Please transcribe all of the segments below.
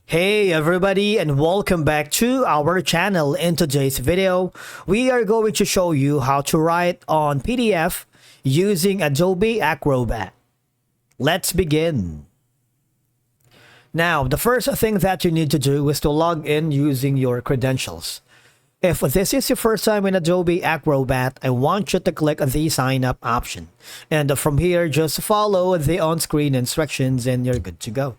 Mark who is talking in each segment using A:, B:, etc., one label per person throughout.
A: Hey everybody, and welcome back to our channel. In today's video, we are going to show you how to write on PDF using Adobe Acrobat. Let's begin. Now, the first thing that you need to do is to log in using your credentials. If this is your first time in Adobe Acrobat, I want you to click the sign up option. And from here, just follow the on-screen instructions and you're good to go.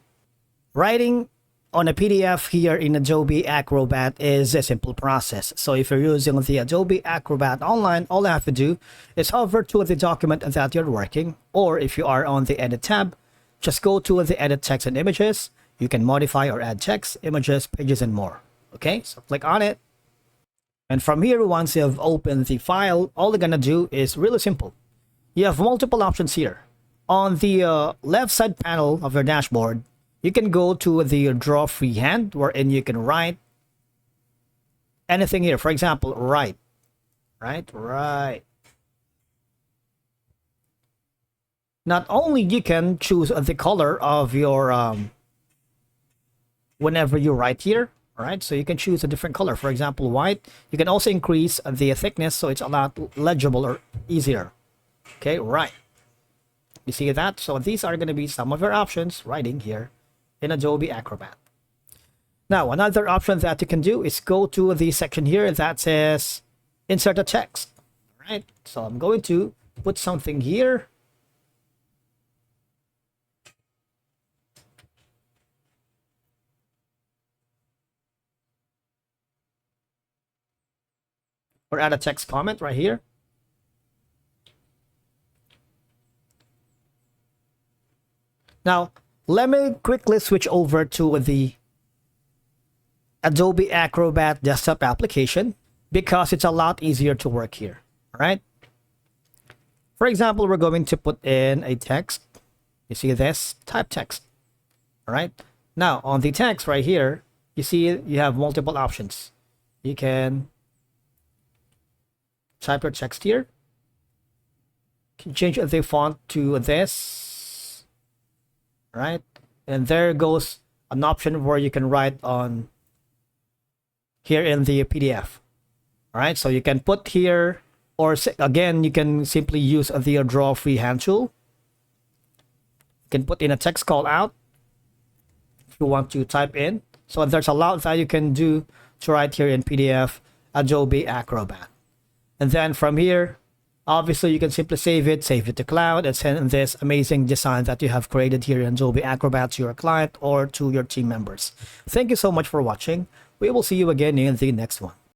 A: Writing on a PDF here in Adobe Acrobat is a simple process. So if you're using the Adobe Acrobat online, all you have to do is hover to the document that you're working, or if you are on the Edit tab, just go to the Edit Text and Images. You can modify or add text, images, pages, and more. Okay, so click on it. And from here, once you've opened the file, all you're gonna do is really simple. You have multiple options here. On the left side panel of your dashboard, you can go to the draw freehand, wherein you can write anything here. For example, write. Not only you can choose the color of your whenever you write here, right? So you can choose a different color. For example, white. You can also increase the thickness so it's a lot legible or easier. Okay, right. You see that? So these are going to be some of your options writing here in Adobe Acrobat. Now, another option that you can do is go to the section here that says insert a text. All right, so I'm going to put something here. Or add a text comment right here. Now, let me quickly switch over to the Adobe Acrobat desktop application because it's a lot easier to work here. All right. For example, we're going to put in a text. You see this? Type text. All right. Now, on the text right here, you see you have multiple options. You can type your text here. You can change the font to this. Right, and there goes an option where you can write on here in the PDF. All right, so you can put here, or again, you can simply use the draw freehand tool. You can put in a text call out if you want to type in. So there's a lot that you can do to write here in PDF Adobe Acrobat. And then from here, obviously, you can simply save it to cloud, and send this amazing design that you have created here in Adobe Acrobat to your client or to your team members. Thank you so much for watching. We will see you again in the next one.